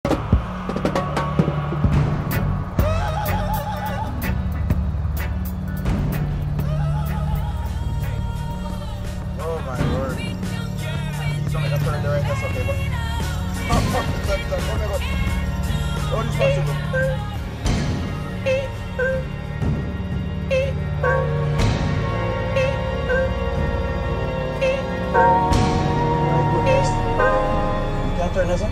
Oh my word. He's trying to turn the right, that's okay, but... Oh my god. Oh, this possible. My goodness. You can't turn this on?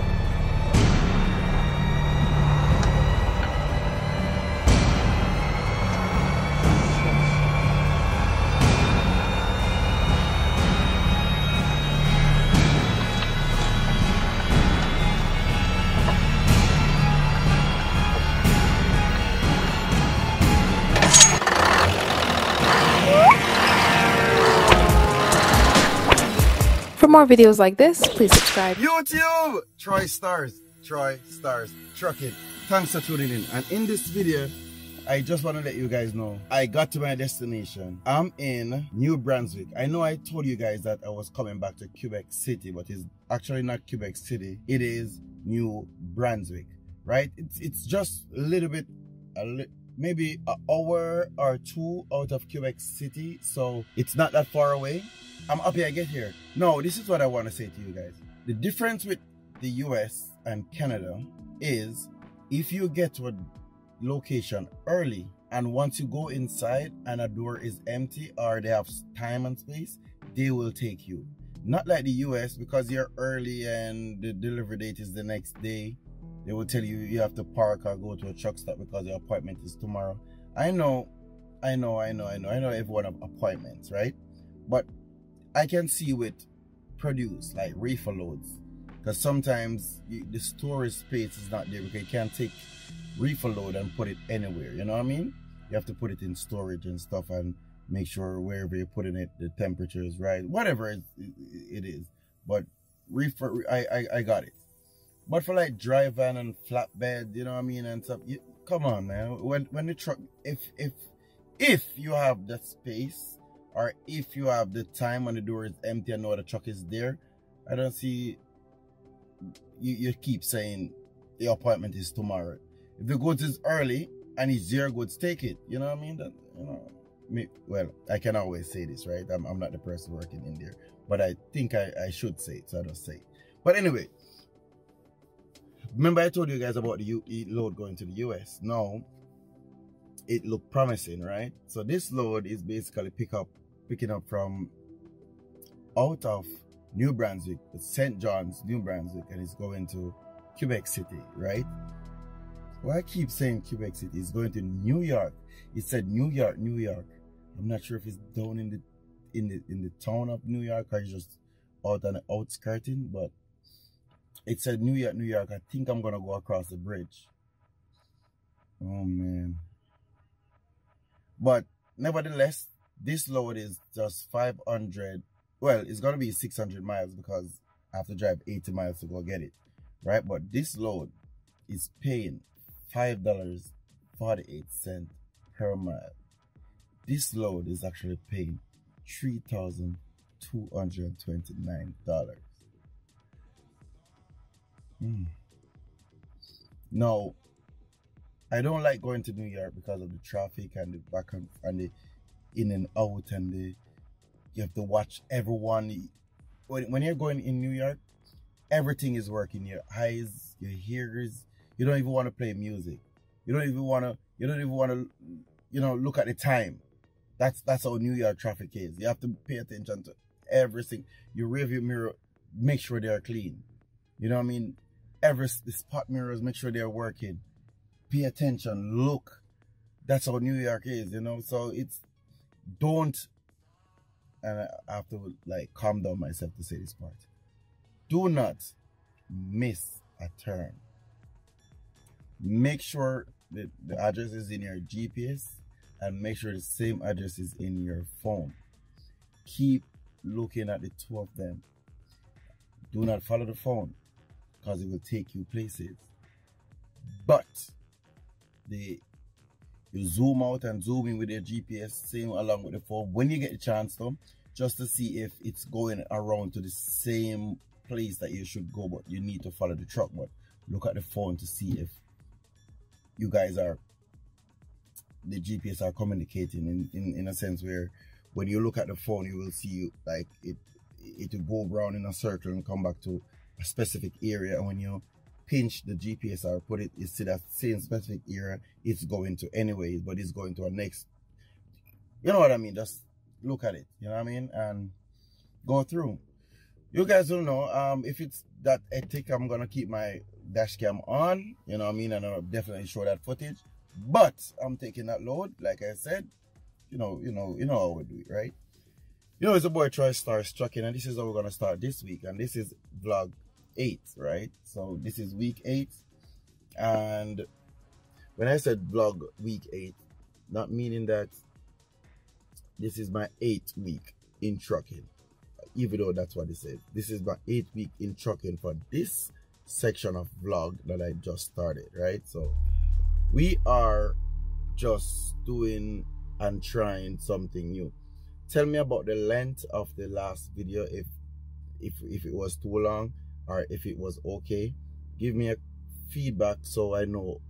For more videos like this, please subscribe. YouTube! Troy Stars Trucking. Thanks for tuning in. And in this video, I just want to let you guys know I got to my destination. I'm in New Brunswick. I know I told you guys that I was coming back to Quebec City, but it's actually not Quebec City. It is New Brunswick, right? It's just a little bit, maybe an hour or two out of Quebec City, so it's not that far away. I'm happy I get here. No, this is what I want to say to you guys. The difference with the US and Canada is if you get to a location early and once you go inside and a door is empty or they have time and space, they will take you. Not like the US, because you're early and the delivery date is the next day. They will tell you you have to park or go to a truck stop because your appointment is tomorrow. I know everyone have appointments, right? But I can see with produce like reefer loads, because sometimes the storage space is not there because you can't take reefer load and put it anywhere, you know what I mean? You have to put it in storage and stuff and make sure wherever you're putting it the temperature is right, whatever it is. But reefer, I got it. But for like dry van and flatbed, you know what I mean, and stuff, come on man, when the truck, if you have the space or if you have the time when the door is empty and know the truck is there, I don't see you keep saying the appointment is tomorrow. If the goods is early and it's your goods, take it. You know what I mean? That, you know, well, I can always say this, right? I'm not the person working in there, but I think I should say it, so I don't say it. But anyway, remember I told you guys about the load going to the US. Now, it looked promising, right? So this load is basically picking up from out of New Brunswick, St. John's, New Brunswick, and it's going to Quebec City, right? Well, I keep saying Quebec City. It's going to New York. It said New York, New York. I'm not sure if it's down in the town of New York or just out on the outskirting, but it said New York, New York. I think I'm gonna go across the bridge. Oh man. But nevertheless, this load is just 500. Well, it's gonna be 600 miles because I have to drive 80 miles to go get it, right? But this load is paying $5.48 per mile. This load is actually paying $3,229. Now, I don't like going to New York because of the traffic and the back and the in and out, and you have to watch everyone. When you're going in New York, everything is working. Your eyes, your ears. You don't even want to play music. You don't even want to, you know, look at the time. That's how New York traffic is. You have to pay attention to everything. Your rearview mirror, make sure they are clean. You know what I mean? The spot mirrors, make sure they're working. Pay attention, look. That's how New York is, you know. So it's, don't, and I have to like calm down myself to say this part. Do not miss a turn. Make sure that the address is in your GPS and make sure the same address is in your phone. Keep looking at the two of them. Do not follow the phone because it will take you places. But you zoom out and zoom in with your GPS, same along with the phone when you get a chance to, just to see if it's going around to the same place that you should go, but you need to follow the truck. But look at the phone to see if you guys are, the GPS are communicating in a sense where when you look at the phone, you will see like it will go around in a circle and come back to a specific area, and when you pinch the GPS or put it, you see that same specific area, it's going to anyways, but it's going to a next, you know what I mean? Just look at it, you know what I mean? And go through. You guys will know, if it's that hectic, I'm gonna keep my dash cam on, you know what I mean? And I'll definitely show that footage, but I'm taking that load, like I said, you know how we do it, right? You know, it's a boy Troy Stars Trucking, and this is how we're gonna start this week, and this is vlog 8, right? So this is week 8, and when I said vlog week 8, not meaning that this is my 8th week in trucking, even though that's what it says. This is my 8th week in trucking for this section of vlog that I just started, right? So we are just doing and trying something new. Tell me about the length of the last video, if it was too long or if it was okay. Give me a feedback so I know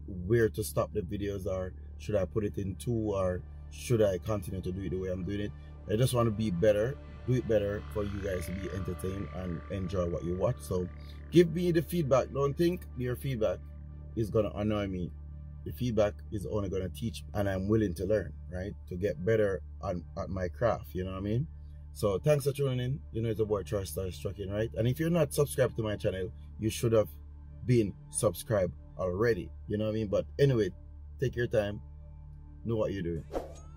where to stop the videos, or should I put it in 2, or should I continue to do it the way I'm doing it. I just want to be better, do it better for you guys to be entertained and enjoy what you watch. So give me the feedback. Don't think your feedback is gonna annoy me. The feedback is only gonna teach, and I'm willing to learn, right? To get better at my craft, you know what I mean? So thanks for tuning in. You know, it's a boy Troy Stars Trucking, right? And if you're not subscribed to my channel, you should have been subscribed already, you know what I mean? But anyway, take your time, know what you're doing.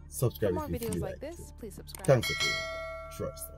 Subscribe For more if you videos feel like like this, please subscribe. Thanks for tuning in. Troy Stars.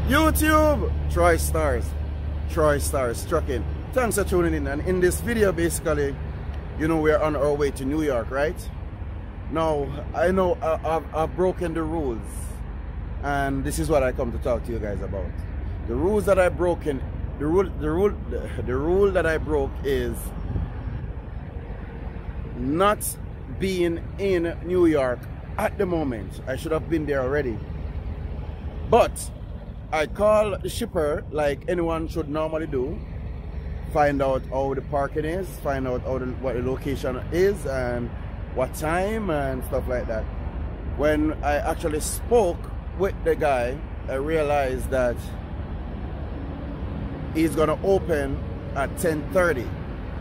YouTube, Troy Stars Trucking. Thanks for tuning in. And in this video, basically, you know, we're on our way to New York, right? Now, I know I've broken the rules, and this is what I come to talk to you guys about. The rules that I've broken, the rule that I broke is not being in New York at the moment. I should have been there already, but I call the shipper like anyone should normally do, find out how the parking is, find out what the location is and what time and stuff like that. When I actually spoke with the guy, I realized that he's gonna open at 10:30.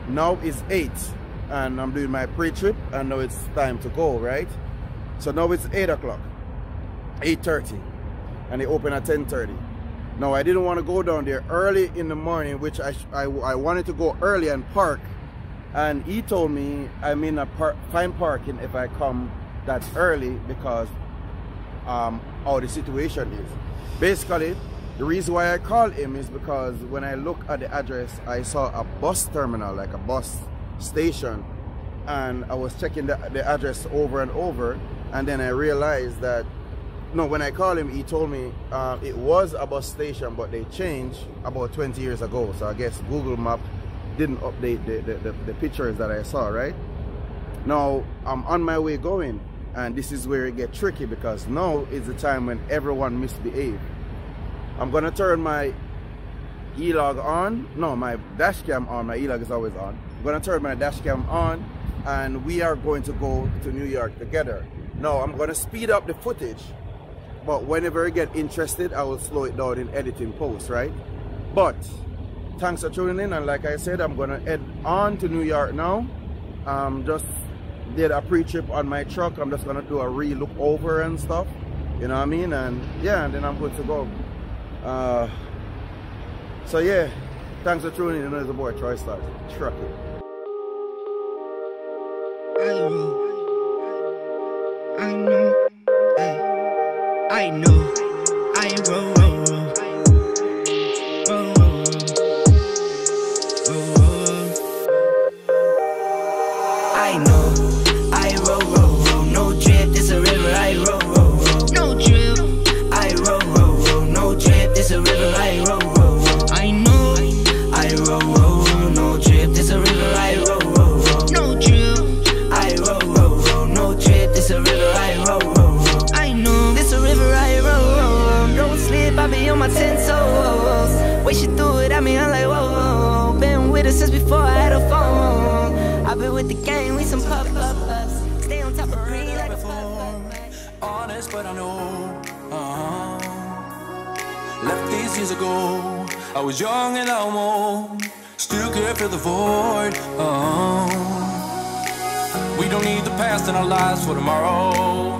Now it's 8 and I'm doing my pre-trip, and now it's time to go, right? So now it's 8 o'clock, 8:30. And they open at 10:30. Now I didn't want to go down there early in the morning, which I wanted to go early and park, and he told me I may not find parking if I come that early because how the situation is. Basically, the reason why I called him is because when I look at the address, I saw a bus terminal, like a bus station, and I was checking the address over and over, and then I realized that no, when I called him, he told me it was a bus station, but they changed about 20 years ago. So I guess Google Map didn't update the pictures that I saw, right? Now, I'm on my way going, and this is where it gets tricky because now is the time when everyone misbehaves. I'm going to turn my e-log on. No, my dash cam on. My e-log is always on. I'm gonna turn my dash cam on, and we are going to go to New York together. Now I'm gonna speed up the footage, but whenever I get interested, I will slow it down in editing post, right? But thanks for tuning in, and like I said, I'm gonna head on to New York now. Just did a pre-trip on my truck. I'm just gonna do a re-look over and stuff, you know what I mean? And yeah, and then I'm good to go. So yeah, thanks for tuning in. There's the boy Troy Stars. Truck it. I know, I know, I roll, roll, roll, roll, roll. I know, I roll, roll, roll. No drip, this a river. I roll, roll, roll. No drip, I roll, roll, roll. No drip, this a river. I roll, roll, roll. I know, I roll, roll, roll. No drip, this a river. I roll, roll, roll. No drip, I roll, roll, roll. No drip, this a river. I roll, roll, roll. I know, this a river. I roll, roll, roll. Don't slip, I be on my 10 toes. Way she threw it at me, I'm like, whoa, whoa. Been with her since before I had a phone. I've been with the gang, we some puff-ups. Stay on top of green like a puff-up. Honest, but I know. Left these years ago. I was young and I'm old. Still can't fill the void. We don't need the past in our lives for tomorrow.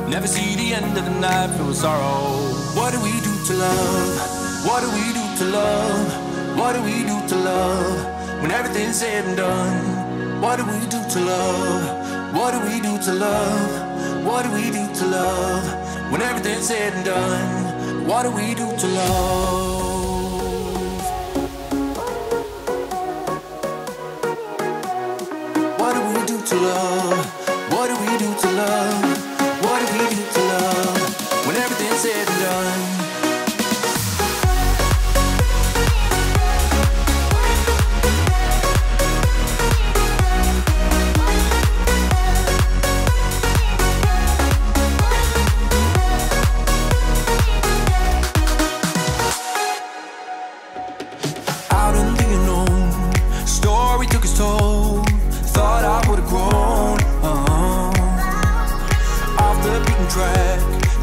Never see the end of the night filled with sorrow. What do we do to love? What do we do to love? What do we do to love? When everything's said and done, what do we do to love? What do we do to love? What do we do to love? When everything's said and done, what do we do to love? What do we do to love? What do we do to love? What do we do to love? When everything's said and done.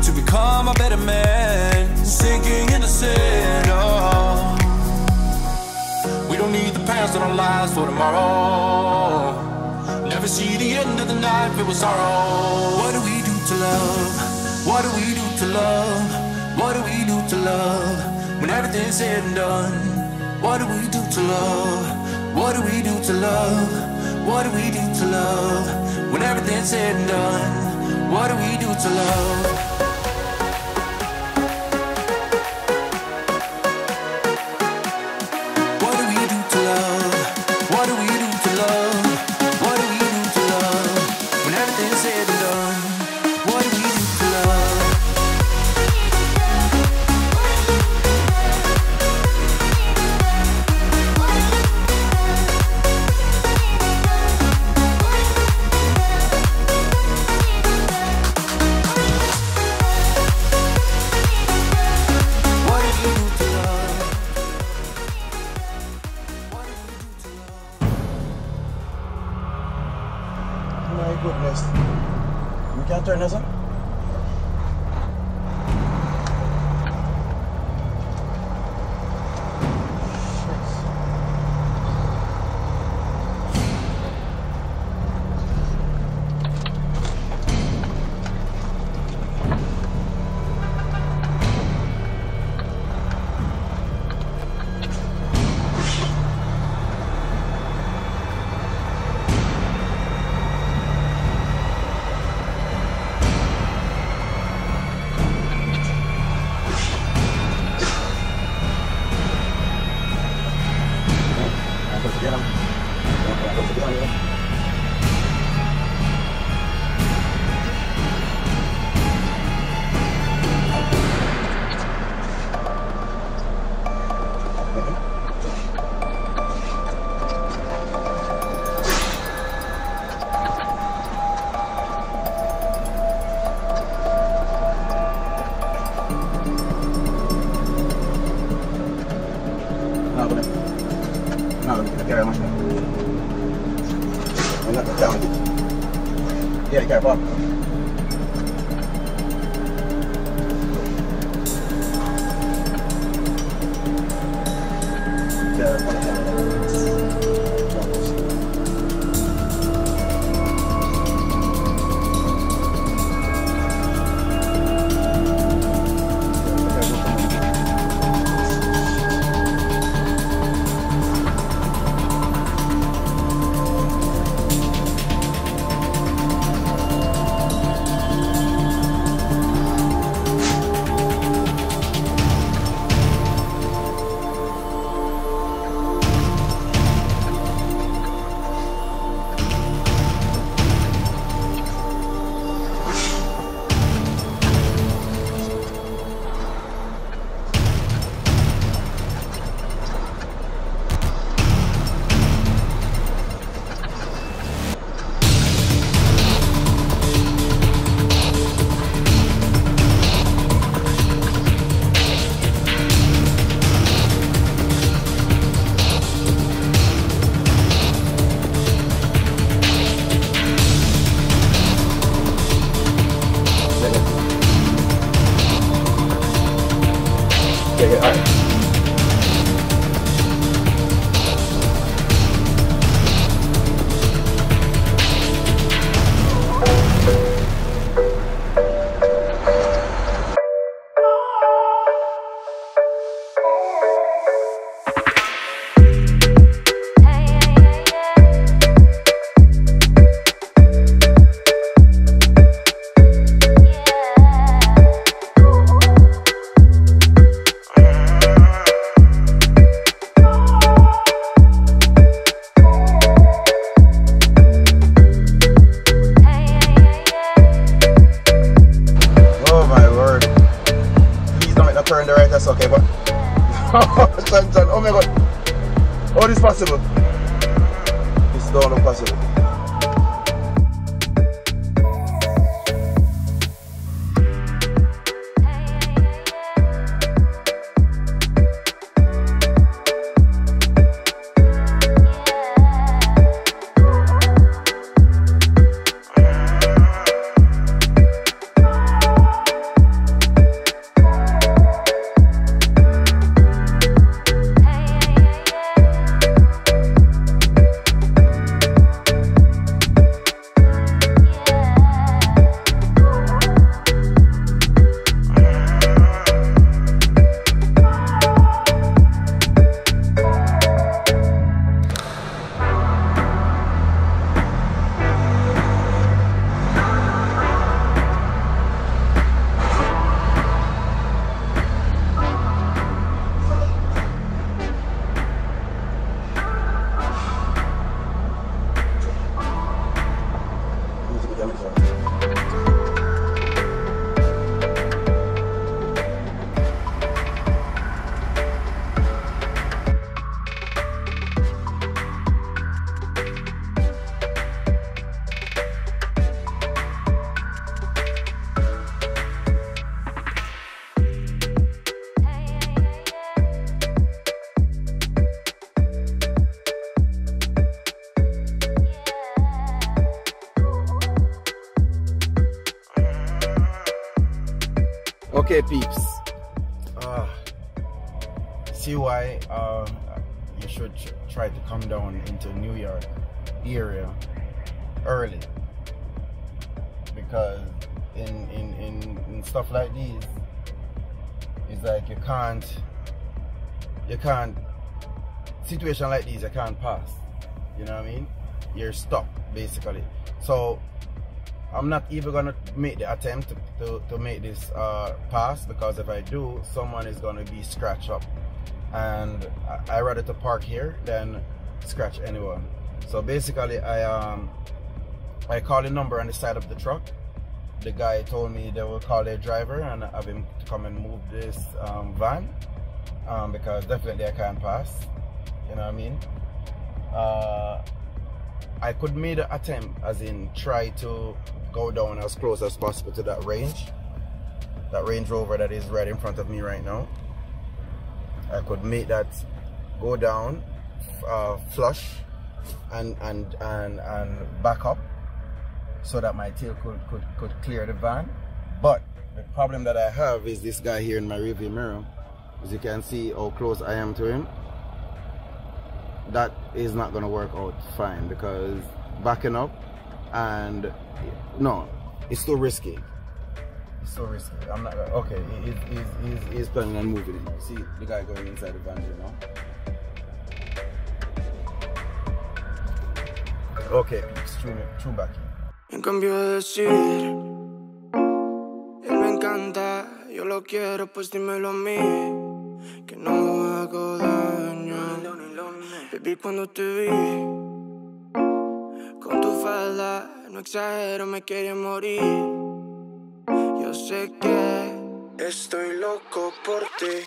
To become a better man, sinking in the sand. We don't need the past in our lives for tomorrow. Never see the end of the night filled with sorrow. What do we do to love? What do we do to love? What do we do to love? When everything's said and done, what do we do to love? What do we do to love? What do we do to love? When everything's said and done, what do we do to love? What do we do to love? What do we do to love? What do we do to love? When everything's said and done, what do we do to love? My goodness. We can't turn this on? carry much. I'm not down. Yeah, you can't park. Okay, all right. Turn the right, that's okay, but oh my god, how is this possible? This don't look possible. Okay, peeps. See why you should try to come down into New York area early, because in stuff like these, it's like you can't situation like these you can't pass. You know what I mean? You're stuck basically. So I'm not even gonna make the attempt to make this pass, because if I do, someone is gonna be scratched up, and I rather to park here than scratch anyone. So basically, I called the number on the side of the truck. The guy told me they will call their driver and have him to come and move this van, because definitely I can't pass. You know what I mean? I could make the attempt, as in try to go down as close as possible to that Range Rover that is right in front of me right now. I could make that go down, flush and back up so that my tail could clear the van. But the problem that I have is this guy here in my rearview mirror. As you can see how close I am to him. That is not going to work out fine because backing up and no, it's too risky. It's so risky. I'm not gonna, okay. He's planning on moving it. See the guy going inside the van here now. Okay, it's true back here. En cambio de decir, él me encanta, yo lo quiero, pues dímelo a mí, que no hago daño. Baby, cuando te vi con tu falda, no exagero, me quería morir. Yo sé que estoy loco por ti.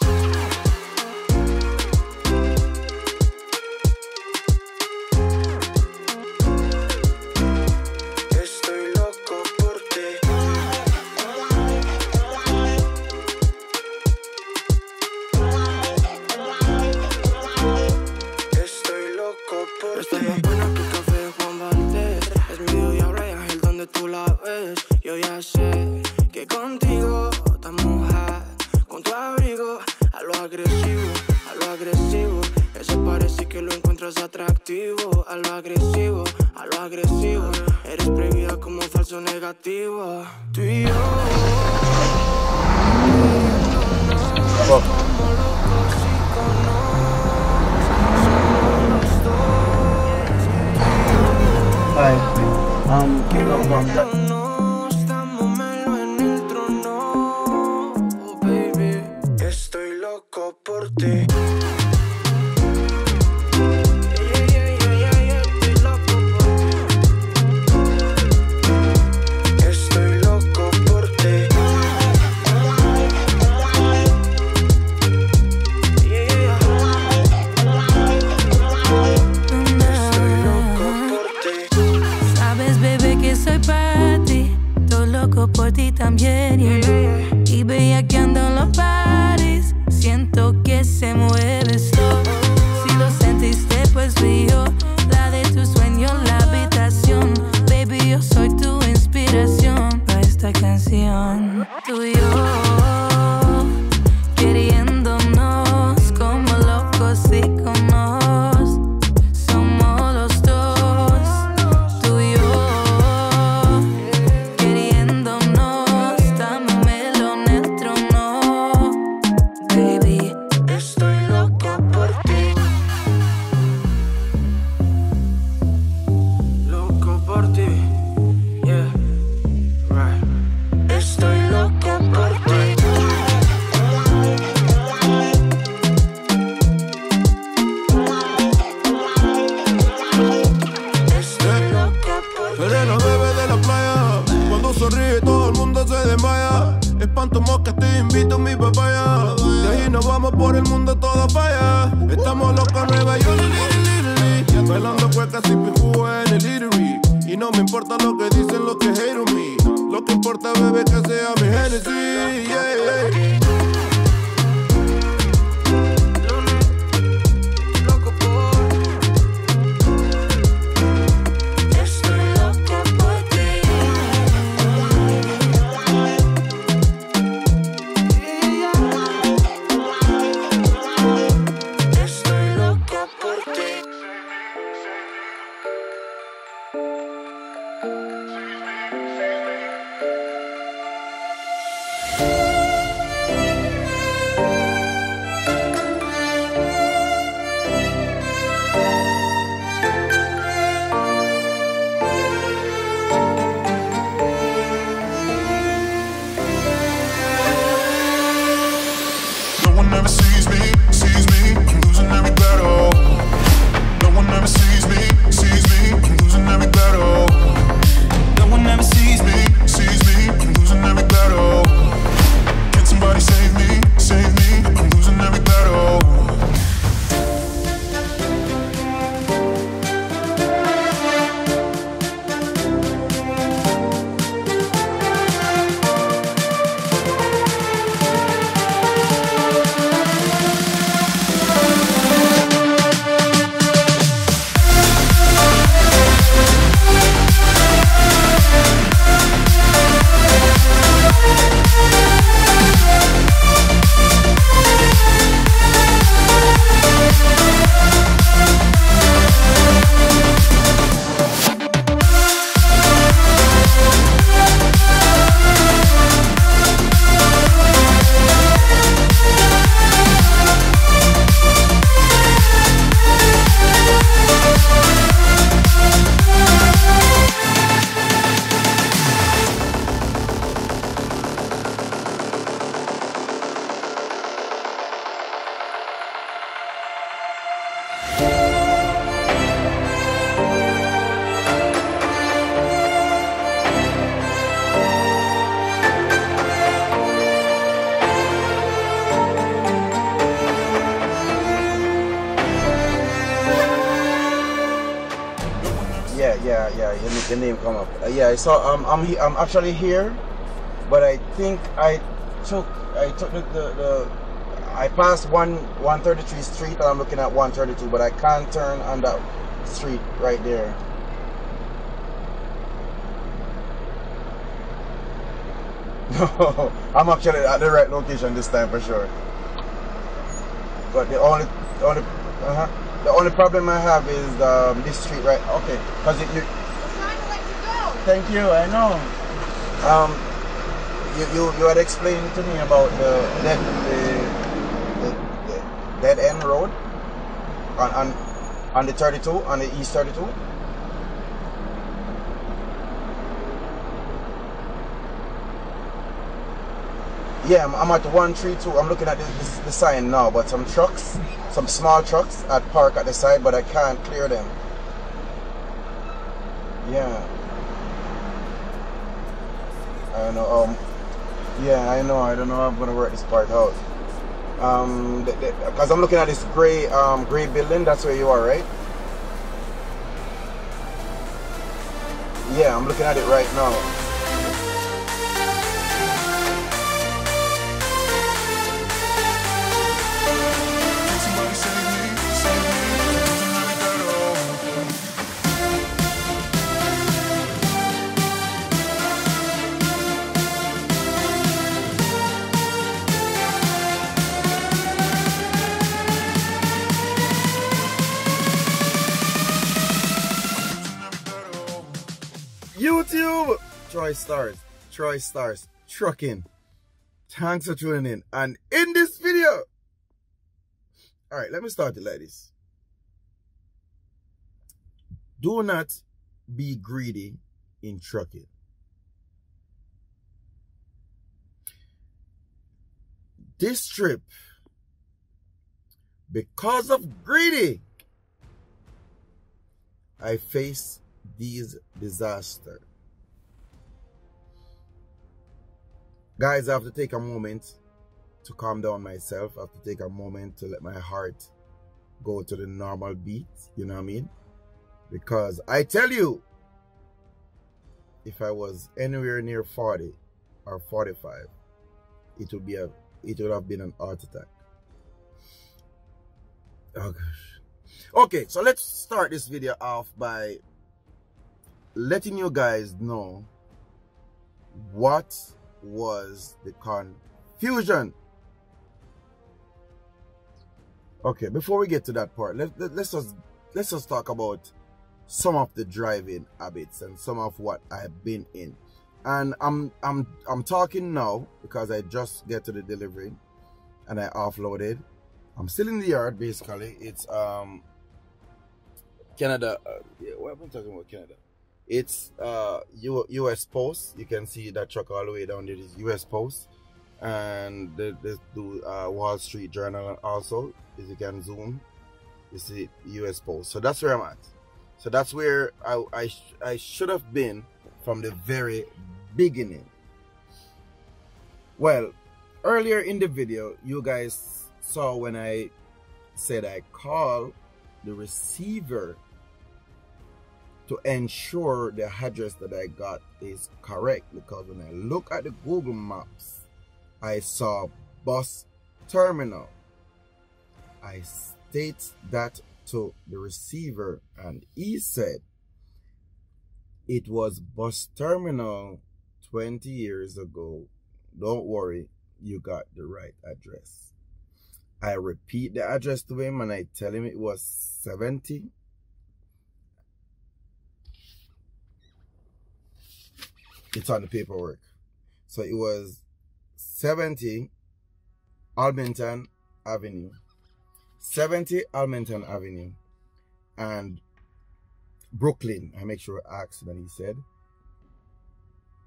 Yo ya sé que contigo estamos hot, con tu abrigo a lo agresivo, eso parece que lo encuentras atractivo, a lo agresivo, eres prohibida como falso negativo, tú y yo, como locos baby, estoy loco por ti. Estoy loco por ti. Soy para ti, todo loco por ti también, y bellaqueando en los bares, siento que se mueve esto. Si lo sentiste, pues fui yo, la de tu sueño, la habitación. Baby, yo soy tu inspiración para esta canción. Tú y yo, queriéndonos como locos íconos. Somos los dos, tú y yo. Espanto moscas, te invito a mi papaya. De ahí nos vamos por el mundo, todo falla. Estamos locos, Nueva York, bailando cuecas y pijú en el Eatery. Y no me importa lo que dicen los que hate on me. Lo que importa, bebé, que sea mi Genesis, yeah. Estoy loco Your name come up. Yeah, so I'm actually here, but I think I took I passed 133 Street and I'm looking at 132, but I can't turn on that street right there. No, I'm actually at the right location this time for sure. But the only problem I have is this street right. Okay, because you. Thank you. I know. You had explained to me about the dead end road on the 32, on the East 32. Yeah, I'm at 132. I'm looking at the sign now, but some trucks, some small trucks at park at the side, but I can't clear them. Yeah. I know. Yeah, I know. I don't know how I'm gonna work this part out. Because I'm looking at this gray building. That's where you are, right? Yeah, I'm looking at it right now. YouTube, Troy Stars Trucking. Thanks for tuning in. And in this video, alright, let me start it like this. Do not be greedy in trucking. This trip, because of greedy, I face these disasters. Guys, I have to take a moment to calm down myself. I have to take a moment to let my heart go to the normal beat, you know what I mean? Because I tell you, if I was anywhere near 40 or 45, it would have been an heart attack. Oh gosh. Okay, so let's start this video off by letting you guys know what was the confusion. Okay, before we get to that part, let's just talk about some of the driving habits and some of what I've been in. And I'm talking now because I just get to the delivery and I offloaded. I'm still in the yard basically. It's Canada. Yeah, what am I talking about? Canada. It's US Post. You can see that truck all the way down there is US Post, and they do Wall Street Journal also. As you can zoom, you see US Post. So that's where I'm at. So that's where I should have been from the very beginning. Well, earlier in the video, you guys saw when I said I call the receiver to ensure the address that I got is correct, because when I look at the Google Maps, I saw bus terminal. I state that to the receiver and he said it was bus terminal 20 years ago. Don't worry, you got the right address. I repeat the address to him and I tell him it was 70. It's on the paperwork. So it was 70 Almenton Avenue. 70 Almenton Avenue. And Brooklyn. I make sure I asked him and he said,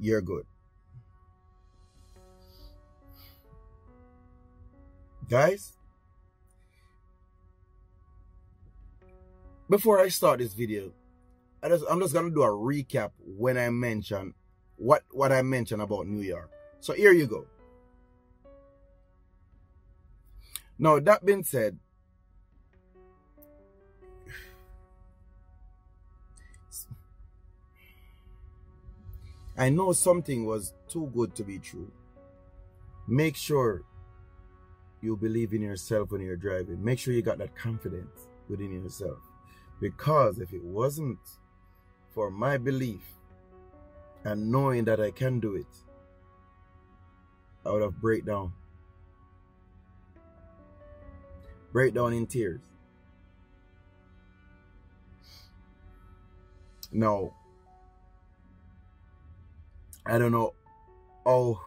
you're good. Guys, before I start this video, I'm just gonna do a recap when I mention what I mentioned about New York. So here you go. Now that being said, I know something was too good to be true. Make sure you believe in yourself when you're driving. Make sure you got that confidence within yourself. Because if it wasn't for my belief and knowing that I can do it, I would have breakdown in tears. Now, I don't know how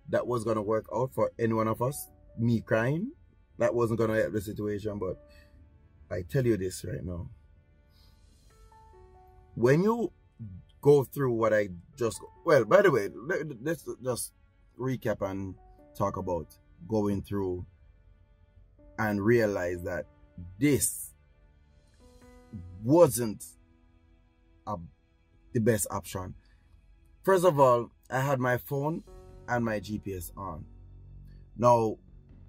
that was going to work out for any one of us. Me crying, that wasn't going to help the situation, but I tell you this right now. When you go through what I just... Well, by the way, let's just recap and talk about going through and realize that this wasn't the best option. First of all, I had my phone and my GPS on. Now,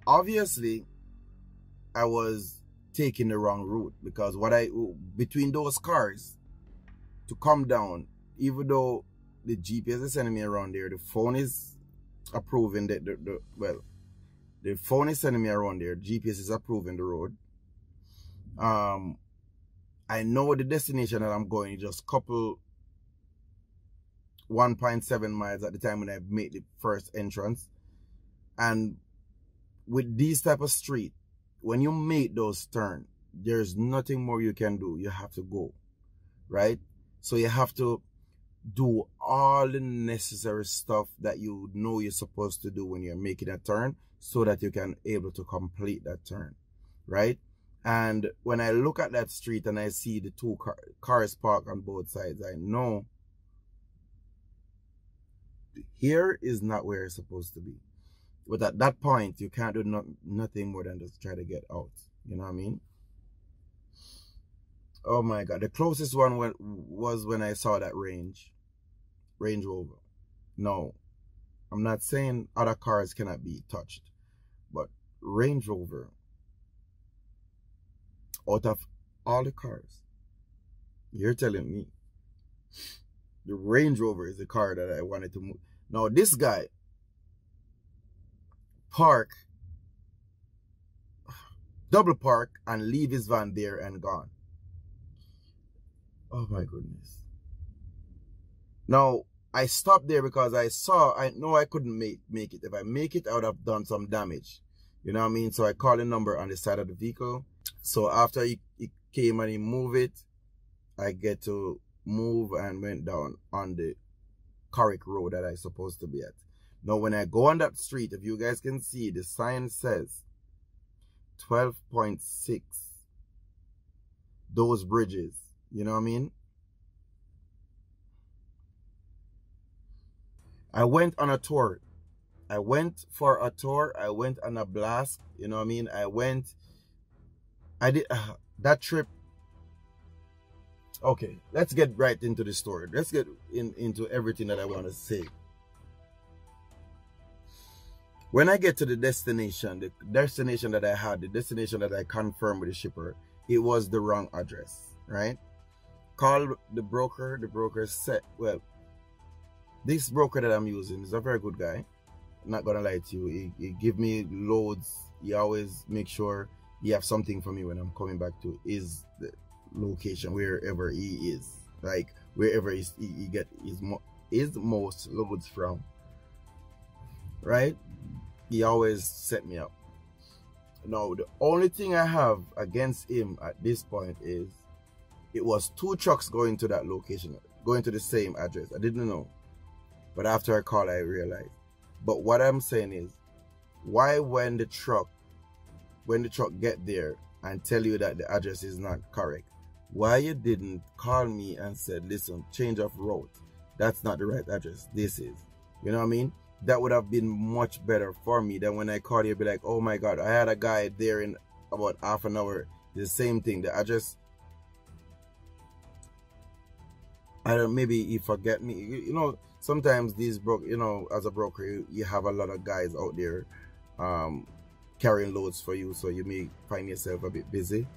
obviously, I was taking the wrong route because between those cars to come down, even though the GPS is sending me around there, the phone is approving the phone is sending me around there, GPS is approving the road. I know the destination that I'm going is just couple 1.7 miles at the time when I made the first entrance. And with these type of street, when you make those turns, there's nothing more you can do. You have to go, right? So you have to do all the necessary stuff that you know you're supposed to do when you're making a turn so that you can able to complete that turn, right? And when I look at that street and I see the two cars parked on both sides, I know here is not where it's supposed to be. But at that point, you can't do nothing more than just try to get out. You know what I mean? Oh my God. The closest one was when I saw that Range Rover. No, I'm not saying other cars cannot be touched. But Range Rover, out of all the cars, you're telling me the Range Rover is the car that I wanted to move. Now this guy double park and leave his van there and gone. Oh my goodness. Now I stopped there because I know I couldn't make it. If I make it, I would have done some damage. You know what I mean? So I called a number on the side of the vehicle. So after he came and he moved it, I get to move and went down on the correct road that I supposed to be at. Now when I go on that street, if you guys can see, the sign says 12.6. Those bridges. You know what I mean? I went on a tour. I went for a tour. I went on a blast. You know what I mean? I did that trip. Okay, let's get right into the story. Let's get into everything that I want to say. When I get to the destination that I had, the destination that I confirmed with the shipper, it was the wrong address, right? Called the broker. The broker said, well, this broker that I'm using is a very good guy. I'm not gonna lie to you. He give me loads. He always make sure he have something for me when I'm coming back to his location, wherever he is, like wherever he get his most loads from, right? He always set me up. Now the only thing I have against him at this point is it was 2 trucks going to that location, going to the same address. I didn't know, but after I called I realized. But what I'm saying is, why when the truck get there and tell you that the address is not correct, why you didn't call me and said, listen, change of route, that's not the right address, this is, you know what I mean? That would have been much better for me than when I called you, be like, oh my God, I had a guy there in about half an hour, the same thing, the address, I don't, maybe he forget me. You know, sometimes these as a broker, you have a lot of guys out there carrying loads for you, so you may find yourself a bit busy.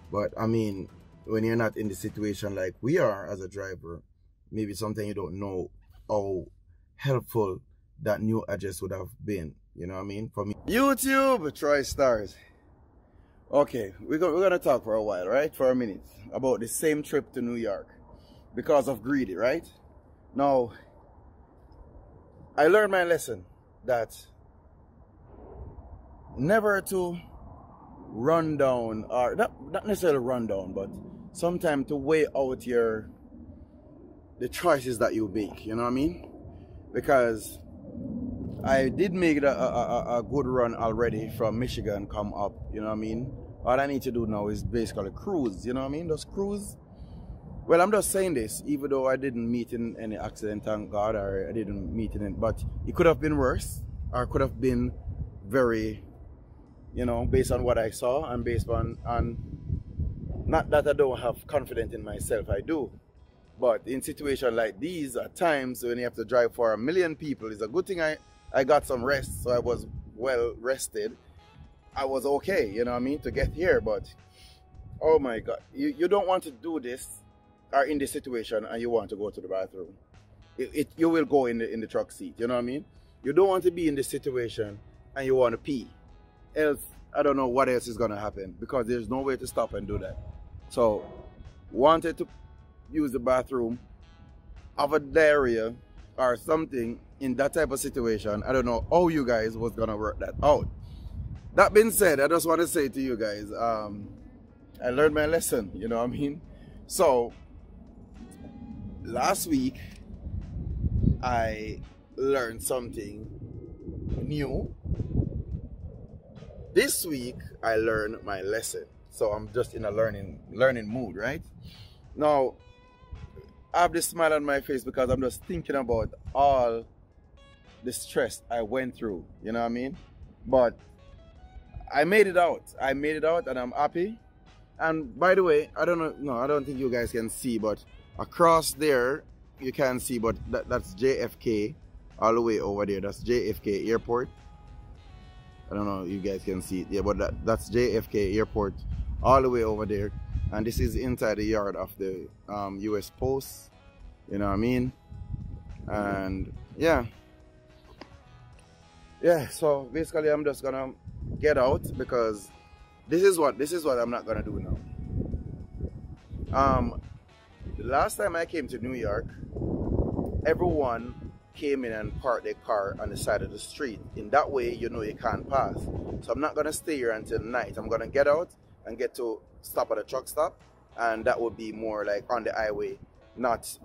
But I mean, when you're not in the situation like we are as a driver, maybe something you don't know how helpful that new address would have been. You know what I mean? For me. YouTube, Troy Stars. Okay, we're gonna talk for a while, right? For a minute about the same trip to New York because of greedy, right? Now, I learned my lesson that never to run down, or not necessarily run down, but sometimes to weigh out the choices that you make. You know what I mean? Because I did make a good run already from Michigan come up. You know what I mean? All I need to do now is basically cruise, you know what I mean? Just cruise. Well, I'm just saying this, even though I didn't meet in any accident, thank God, or I didn't meet in it, but it could have been worse, or could have been very, you know, based on what I saw, and based on not that I don't have confidence in myself, I do. But in situations like these, at times, when you have to drive for 1 million people, it's a good thing I got some rest, so I was well rested. I was okay, you know what I mean, to get here. But oh my God, you don't want to do this or in this situation and you want to go to the bathroom. You will go in the truck seat, you know what I mean? You don't want to be in this situation and you want to pee. Else, I don't know what else is going to happen, because there's no way to stop and do that. So, wanted to use the bathroom, have a diarrhea or something in that type of situation. I don't know how you guys was going to work that out. That being said, I just want to say to you guys, I learned my lesson, you know what I mean? So, last week, I learned something new. This week, I learned my lesson. So, I'm just in a learning mood, right? Now, I have this smile on my face because I'm just thinking about all the stress I went through, you know what I mean? But I made it out. I made it out and I'm happy. And by the way, I don't know, no, I don't think you guys can see, but across there, you can see, but that's JFK, all the way over there. That's JFK Airport. I don't know if you guys can see it. Yeah, but that's JFK Airport, all the way over there. And this is inside the yard of the US Post. You know what I mean? And yeah. Yeah, so basically I'm just gonna get out, because this is what I'm not gonna do now. The last time I came to New York, everyone came in and parked their car on the side of the street. In that way, you know you can't pass. So I'm not gonna stay here until night. I'm gonna get out and get to stop at a truck stop, and that would be more like on the highway, not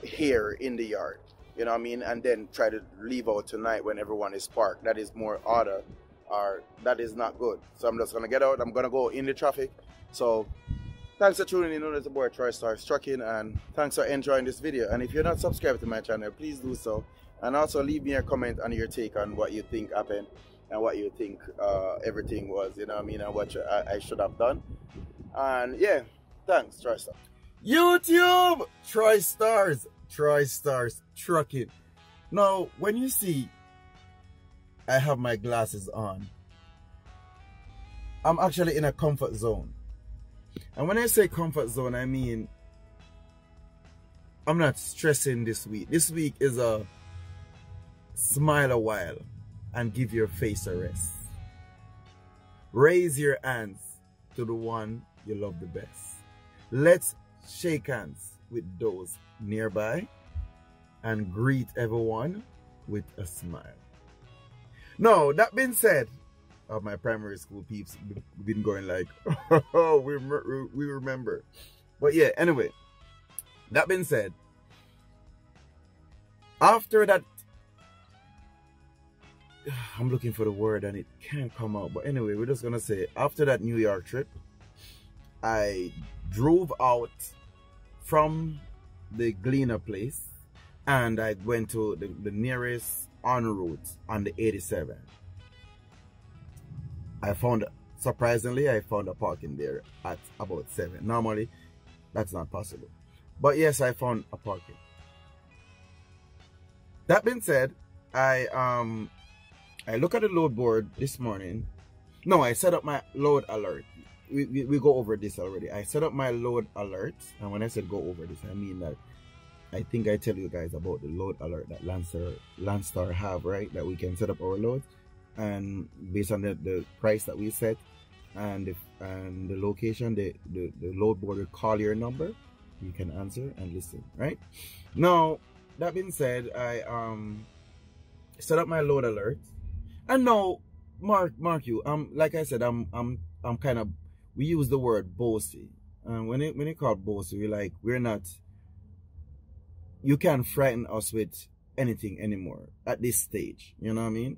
here in the yard. You know what I mean? And then try to leave out tonight when everyone is parked. That is more order, or that is not good. So I'm just gonna get out. I'm gonna go in the traffic. So thanks for tuning in. It's the boy Troy Stars Trucking, and thanks for enjoying this video. And if you're not subscribed to my channel, please do so. And also leave me a comment on your take on what you think happened and what you think everything was, you know what I mean, and what I should have done. And yeah, thanks, Troy Stars. YouTube, Troy Stars Trucking. Now, when you see I have my glasses on, I'm actually in a comfort zone. And when I say comfort zone, I mean I'm not stressing this week. This week is a smile a while and give your face a rest. Raise your hands to the one you love the best. Let's shake hands with those nearby and greet everyone with a smile. Now, that being said, my primary school peeps been going like, oh, we remember. But yeah, anyway, that being said, after that, I'm looking for the word and it can't come out, but anyway, we're just gonna say, after that New York trip, I drove out from the Gleaner place and I went to the nearest en route on the 87. Surprisingly, I found a parking there at about 7. Normally, that's not possible. But yes, I found a parking. That being said, I look at the load board this morning. No, I set up my load alert. We go over this already. I set up my load alert, and when I said go over this, I mean that I think I tell you guys about the load alert that Landstar have, right? That we can set up our loads, and based on the price that we set and the location, the load board will call your number. You can answer and listen, right? Now, that being said, I set up my load alert, and now mark you. Like I said, I'm kind of, we use the word bossy, and when it called bossy, we're not. You can't frighten us with anything anymore at this stage. You know what I mean?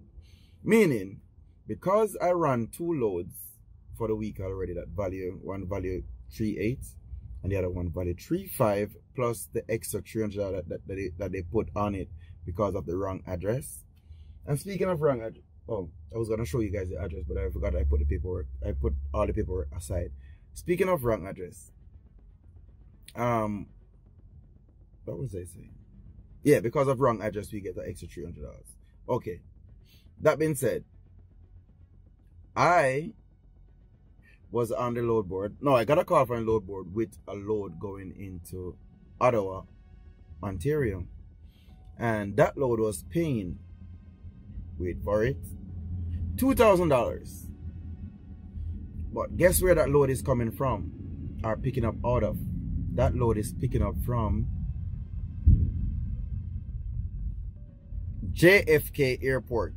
Meaning, because I ran 2 loads for the week already, that one value 3.8 and the other one value 3.5, plus the extra $300 that they put on it because of the wrong address. And speaking of wrong address, oh, I was gonna show you guys the address, but I forgot I put the paperwork. I put all the paperwork aside. Speaking of wrong address, what was I saying? Yeah, because of wrong address, we get the extra $300. Okay. That being said, I was on the load board. No, I got a call from the load board with a load going into Ottawa, Ontario. And that load was paying, wait for it, $2,000. But guess where that load is coming from? Or picking up out of? That load is picking up from JFK Airport.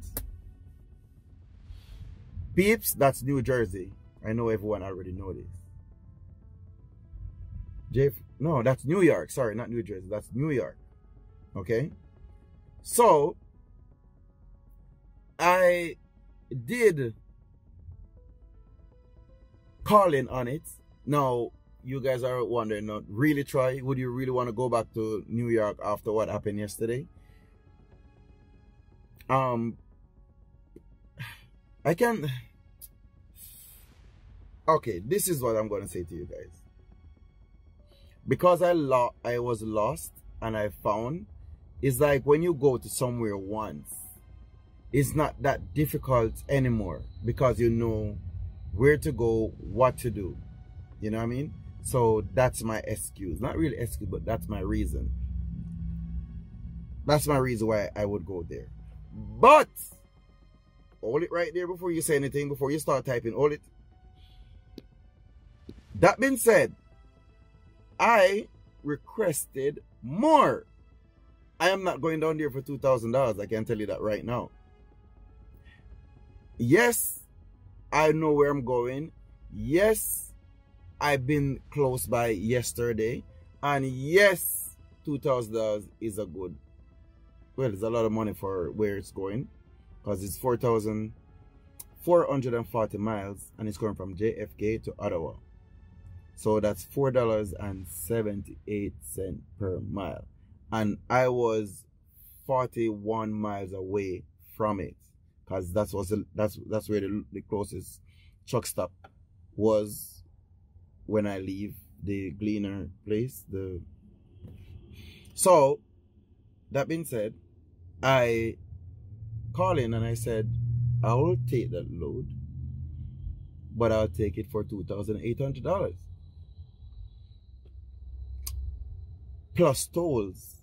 Peeps, that's New Jersey. I know everyone already know this. No, that's New York. Sorry, not New Jersey. That's New York. Okay? So, I did call in on it. Now, you guys are wondering, not really, Troy? Would you really want to go back to New York after what happened yesterday? I can. Okay, this is what I'm going to say to you guys. Because I was lost and I found, it's like when you go to somewhere once, it's not that difficult anymore because you know where to go, what to do. You know what I mean? So that's my excuse. Not really excuse, but that's my reason. That's my reason why I would go there. But hold it right there before you say anything, before you start typing. Hold it. That being said, I requested more. I am not going down there for $2,000. I can tell you that right now. Yes, I know where I'm going. Yes, I've been close by yesterday. And yes, $2,000 is a good, well, it's a lot of money for where it's going. Because it's 4,440 miles. And it's going from JFK to Ottawa. So that's $4.78 per mile. And I was 41 miles away from it. Because that's where the closest truck stop was when I leave the Gleaner place. So, that being said, I called in and I said, I will take that load, but I'll take it for $2,800. Plus tolls.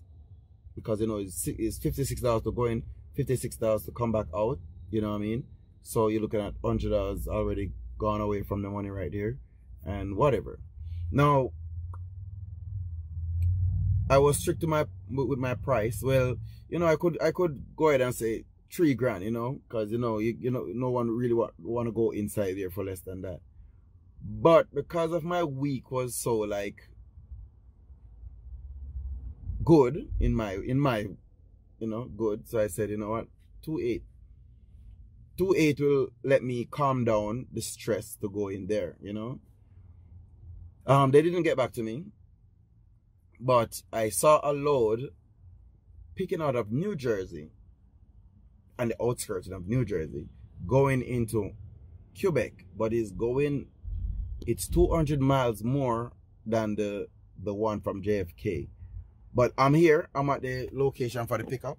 Because, you know, it's $56 to go in, $56 to come back out. You know what I mean? So you're looking at $100 already gone away from the money right there. And whatever. Now, I was strict to with my price. Well, you know, I could go ahead and say $3,000, you know, because you know no one really want to go inside there for less than that. But because of my week was so like good in my you know, good, so I said, you know what, 2.8 will let me calm down the stress to go in there, you know. They didn't get back to me, but I saw a load picking out of New Jersey and the outskirts of New Jersey going into Quebec, but it's 200 miles more than the one from JFK. But I'm here, I'm at the location for the pickup.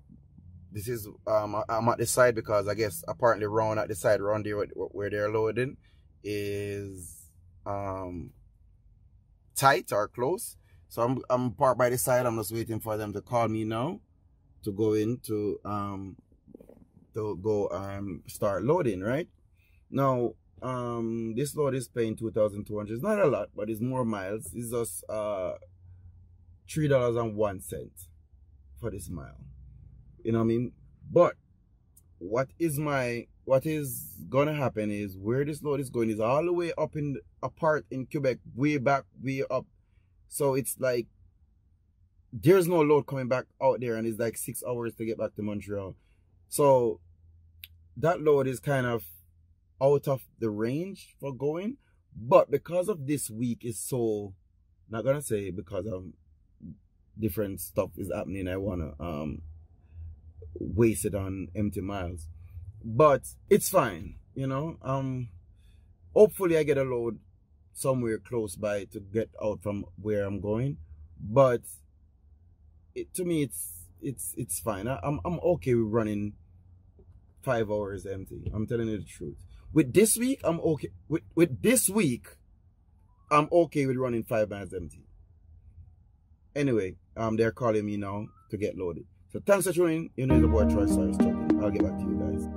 This is I'm at the side because I guess apparently round at the side around there where they're loading is tight or close. So I'm parked by the side. I'm just waiting for them to call me now to go in to start loading, right? Now, this load is paying $2,200. It's not a lot, but it's more miles. It's just $3.01 for this mile. You know what I mean? But what is gonna happen is where this load is going is all the way up in a part in Quebec, way back, way up. So it's like there's no load coming back out there, and it's like 6 hours to get back to Montreal. So that load is kind of out of the range for going. But because of this week is so, not gonna say because of different stuff is happening, I wanna waste it on empty miles. But it's fine, you know. Hopefully I get a load somewhere close by to get out from where I'm going. But to me it's fine. I'm okay with running 5 hours empty. I'm telling you the truth. With this week, I'm okay. With this week, I'm okay with running 5 miles empty. Anyway, they're calling me now to get loaded. So thanks for tuning in. You know the boy Troy Stars Trucking. I'll get back to you guys.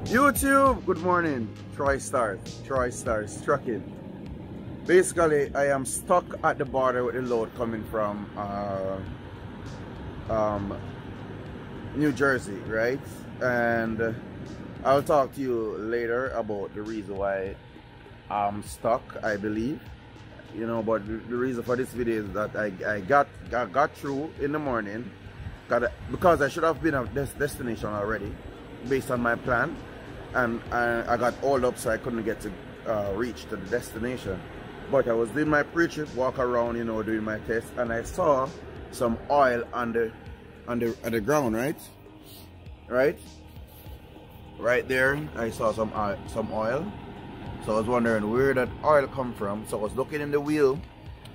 YouTube, good morning. Troy Stars Trucking. Basically, I am stuck at the border with the load coming from New Jersey, right? And I'll talk to you later about the reason why I'm stuck, I believe. You know, but the reason for this video is that I got through in the morning, because I should have been at this destination already based on my plan. And I got all up, so I couldn't get to reach to the destination. But I was doing my pre-trip walk around, you know, doing my test, and I saw some oil on the ground, right there. I saw some oil. So I was wondering where that oil come from. So I was looking in the wheel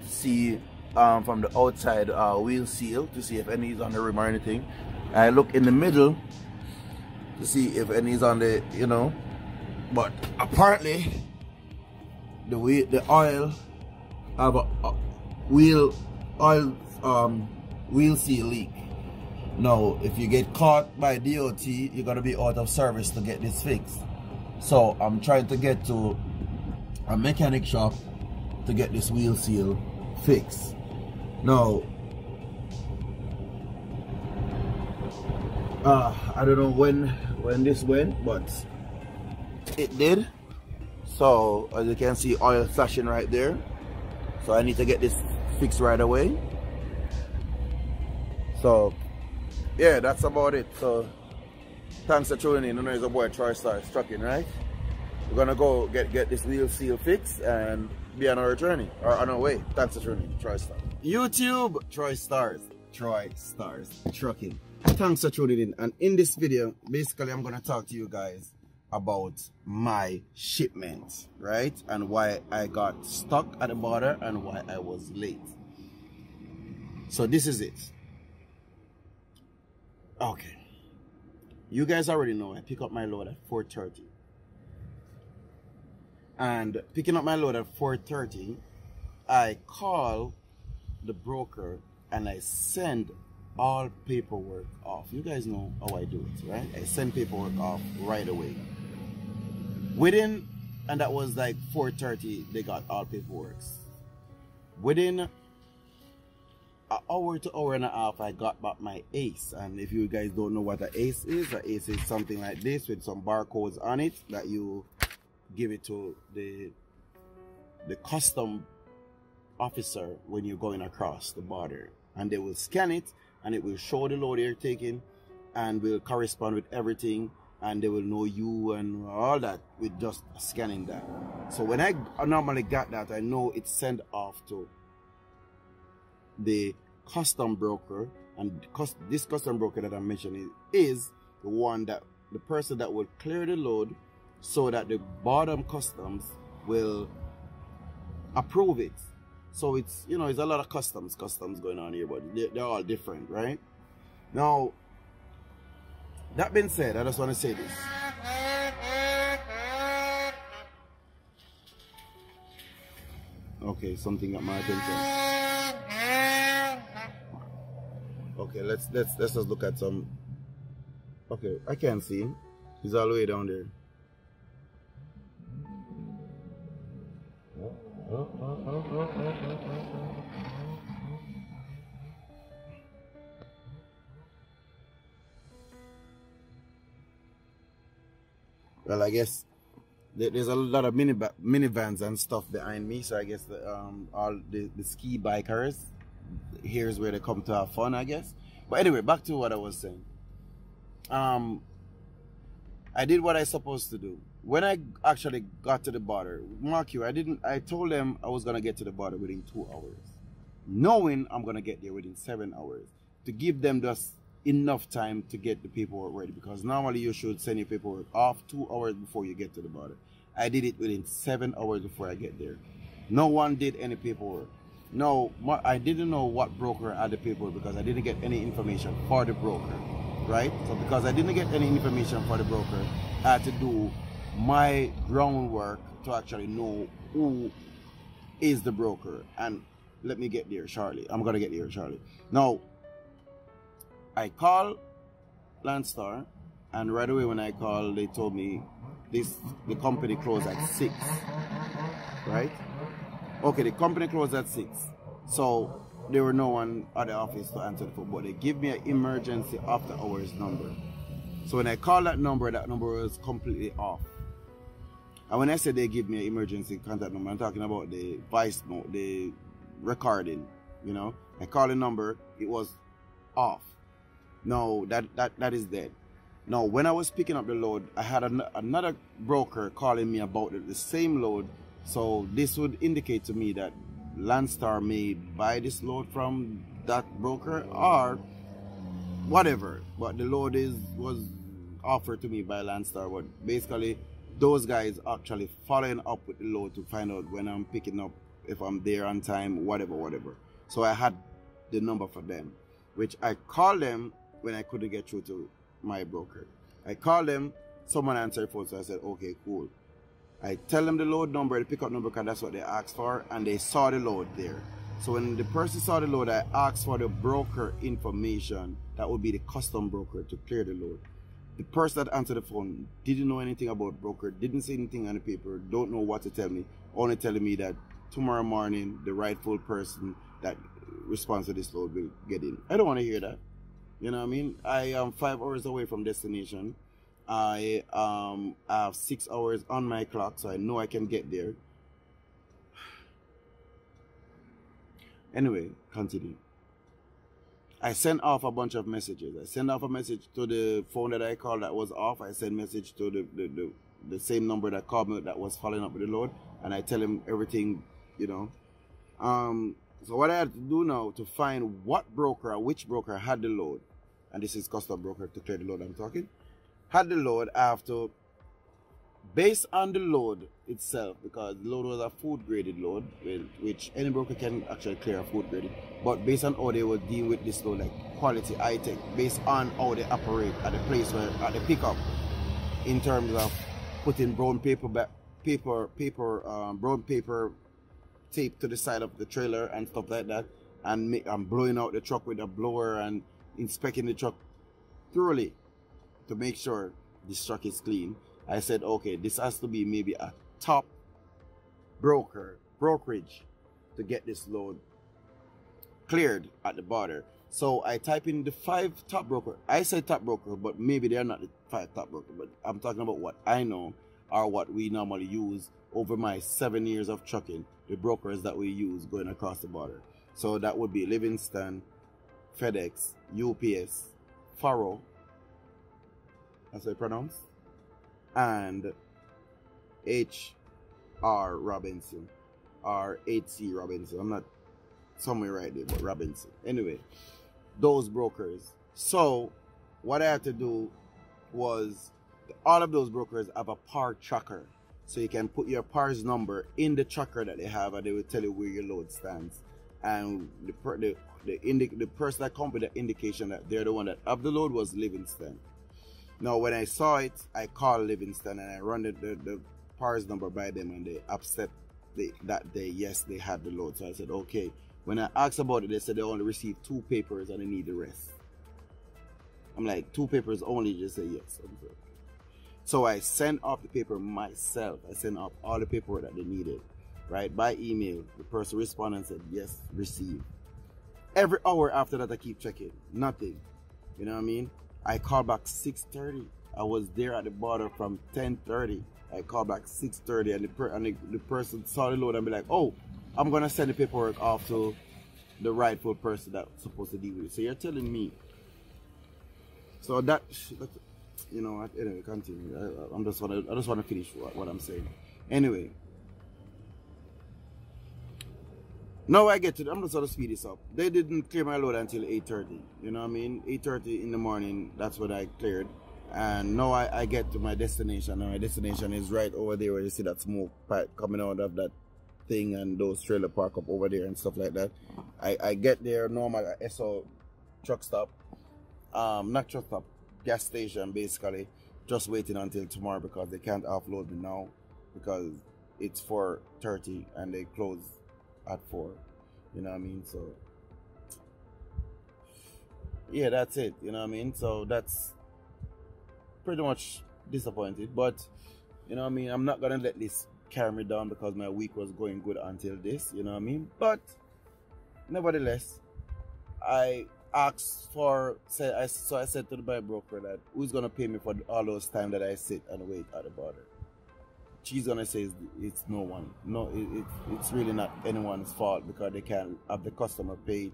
to see from the outside wheel seal to see if any is on the rim or anything. I look in the middle to see if any's on the, you know, but apparently the oil have a wheel seal leak. Now, if you get caught by DOT, you're gonna be out of service to get this fixed. So I'm trying to get to a mechanic shop to get this wheel seal fixed. Now, I don't know when this went, but it did. So as you can see, oil flashing right there. So I need to get this fixed right away. So yeah, that's about it. So thanks for tuning in. You know, it's a boy Troy Stars Trucking, right? We're gonna go get this wheel seal fixed and be on our journey, or on our way. Thanks for tuning in. Troy Stars YouTube, Troy Stars Trucking. Thanks for tuning in. And in this video, basically I'm gonna talk to you guys about my shipment, right? And why I got stuck at the border and why I was late. So this is it. Okay. You guys already know I pick up my load at 4:30. And picking up my load at 4:30, I call the broker and I send all paperwork off. You guys know how I do it, right? I send paperwork off right away. And that was like 4:30, they got all paperwork. Within an hour to hour and a half, I got back my ACE. And if you guys don't know what an ACE is something like this with some barcodes on it that you give it to the custom officer when you're going across the border. And they will scan it, and it will show the load you're taking, and will correspond with everything, and they will know you and all that with just scanning that. So when I normally got that, I know it's sent off to the custom broker, and this custom broker that I'm mentioning is the one that the person that will clear the load, so that the bottom customs will approve it. So it's, you know, it's a lot of customs going on here, but they're all different, right? Now, that being said, I just want to say this. Okay, something got my attention. Okay, let's just look at some. Okay, I can't see him. He's all the way down there. Well, I guess there's a lot of minivans and stuff behind me, so I guess all the ski bikers, here's where they come to have fun, I guess. But anyway, back to what I was saying. I did what I supposed to do. When I actually got to the border, mark you, I told them I was gonna get to the border within 2 hours, knowing I'm gonna get there within 7 hours, to give them just enough time to get the paperwork ready, because normally you should send your paperwork off 2 hours before you get to the border. I did it within 7 hours before I get there. No one did any paperwork. No, I didn't know what broker had the paperwork because I didn't get any information for the broker, right? So because I didn't get any information for the broker, I had to do my groundwork to actually know who is the broker. And let me get there shortly. I'm gonna get there shortly. Now, I called Landstar, and right away when I called, they told me the company closed at 6, right? Okay, the company closed at 6, so there were no one at the office to answer the phone, but they give me an emergency after hours number. So when I called that number was completely off. And when I said they give me an emergency contact number, I'm talking about the voice note, the recording, you know. I called the number, it was off. No, that is dead. Now, when I was picking up the load, I had another broker calling me about the same load. So this would indicate to me that Landstar may buy this load from that broker or whatever. But the load was offered to me by Landstar. But basically, those guys actually following up with the load to find out when I'm picking up, if I'm there on time, whatever. So I had the number for them, which I called them when I couldn't get through to my broker. I called them, someone answered the phone, so I said, okay, cool. I tell them the load number, the pickup number, because that's what they asked for, and they saw the load there. So when the person saw the load, I asked for the broker information. That would be the custom broker to clear the load. The person that answered the phone didn't know anything about broker, didn't say anything on the paper, don't know what to tell me, only telling me that tomorrow morning the rightful person that responds to this load will get in. I don't want to hear that. You know what I mean? I am 5 hours away from destination. I have 6 hours on my clock, so I know I can get there. Anyway, continue. I sent off a bunch of messages. I sent off a message to the phone that I called that was off. I sent message to the same number that called me that was following up with the load, and I tell him everything, you know. So what I had to do now to find what broker or which broker had the load, and this is custom broker to clear the load I'm talking, had the load, I have to, based on the load itself, because the load was a food graded load, which any broker can actually clear a food graded, but based on how they will deal with this load, like quality, high tech, based on how they operate at the place where, at the pickup, in terms of putting brown paper tape to the side of the trailer and stuff like that, and blowing out the truck with a blower and inspecting the truck thoroughly to make sure this truck is clean. I said, okay, this has to be maybe a top brokerage to get this load cleared at the border. So I type in the 5 top broker. I say top broker, but maybe they're not the 5 top broker, but I'm talking about what I know or what we normally use over my 7 years of trucking, the brokers that we use going across the border. So that would be Livingston, FedEx, UPS, Faro, that's how it's pronounced, and H.R. Robinson, or H.C. Robinson. I'm not somewhere right there, but Robinson. Anyway, those brokers. So what I had to do was, all of those brokers have a par tracker. So you can put your par's number in the tracker that they have, and they will tell you where your load stands. And the person that come with the indication that they're the one that have the load was Livingston. Now when I saw it, I called Livingston and I run the par's number by them, and they accept that day, yes, they had the load. So I said, okay. When I asked about it, they said they only received 2 papers and they need the rest. I'm like, 2 papers only? Just say yes. So I sent off the paper myself. I sent off all the paperwork that they needed, right? By email. The person responded and said, yes, received. Every hour after that, I keep checking. Nothing. You know what I mean? I called back 6:30. I was there at the border from 10:30. I called back 6:30, and the person saw the load and be like, oh, I'm going to send the paperwork off to the rightful person that's supposed to deal with it. So you're telling me. So that you know, anyway, continue. I just want to finish what I'm saying. Anyway, now I get to. I'm just going to speed this up. They didn't clear my load until 8:30. You know what I mean? 8:30 in the morning. That's what I cleared. And now I get to my destination. And my destination is right over there where you see that smoke pipe coming out of that thing, and those trailer park up over there and stuff like that. I get there normal SO truck stop. Not truck stop. Gas station, basically, just waiting until tomorrow because they can't offload me now because it's 4:30 and they close at 4. You know what I mean? So yeah, that's it. You know what I mean? So that's pretty much disappointed, but you know what I mean, I'm not gonna let this carry me down because my week was going good until this, you know what I mean? But nevertheless, I asked for, so I said to the buy broker that who's gonna pay me for all those time that I sit and wait at the border. She's gonna say it's no one. No, it's really not anyone's fault because they can't have the customer paid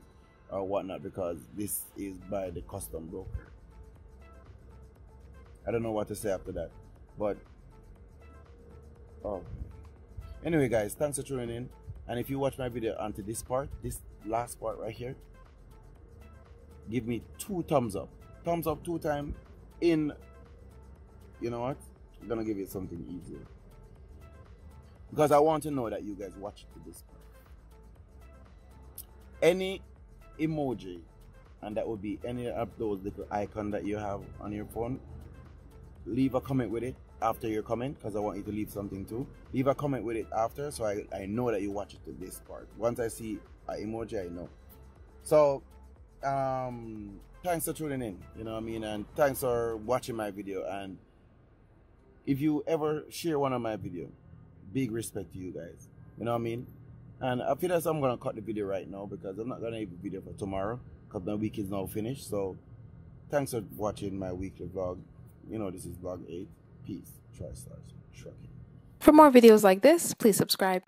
or whatnot because this is by the custom broker. I don't know what to say after that, but anyway, guys, thanks for tuning in. And if you watch my video until this part, this last part right here, give me 2 thumbs up. Thumbs up 2 times in, you know what? I'm gonna give you something easier. Because I want to know that you guys watch to this part. Any emoji, and that would be any of those little icons that you have on your phone, leave a comment with it after your comment, because I want you to leave something too. Leave a comment with it after, so I know that you watch it to this part. Once I see an emoji, I know. So thanks for tuning in, you know what I mean, and thanks for watching my video. And if you ever share one of my videos, big respect to you guys, you know what I mean. And I feel like I'm gonna cut the video right now because I'm not gonna have a video for tomorrow because my week is now finished. So thanks for watching my weekly vlog. You know, this is vlog 8. Peace. TriStars Trucking. For more videos like this, please subscribe.